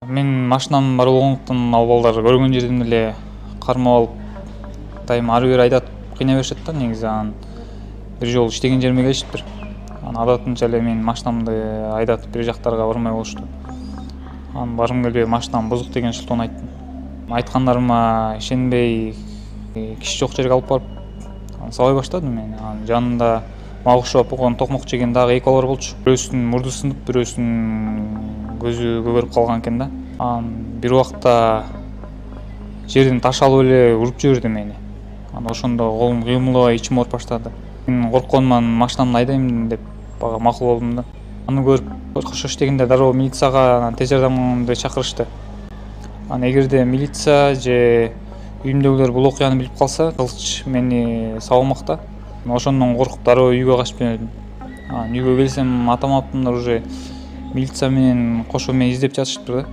Мен машинам бар болгондуктан ал балдар көргөн жерден эле кармап алып дайыма ары бери айдатып кыйнай беришет да. Негизи анан бир жолу иштеген жериме келишиптир. Анан адатынча эле менин машинамды айдатып бир жактарга бармай болушту. Анан баргым келбей машинам бузук деген шылтоон айттым. Айткандарыма ишенбей киши жок жерге алып барып анан сабай баштадым мен. Анан жанында мага окшоп огон токмок жеген дагы эки балдар болчу. Бирөөсүнүн мурду сынып, бирөөсүнүн көзү көгөрүп калган экен да. Анан бир убакта жерден таш алып эле уруп жиберди мени. Анан ошондо колум кыймылдабай ичим ооруп баштады. Мен коркконуман машинамды айдайм деп бага макул болдум да. Аны көрүп ошо иштегендер дароо милицияга тез жардамды чакырышты. Анан эгерде милиция же үйүмдөгүлөр бул окуяны билип калса, кылыч мени сабамак да. Ошондон коркуп дароо үйгө качып жөнөдүм. Анан үйгө келсем атам аптымдар уже милиция менен кошо мени издеп жатышыптыр да.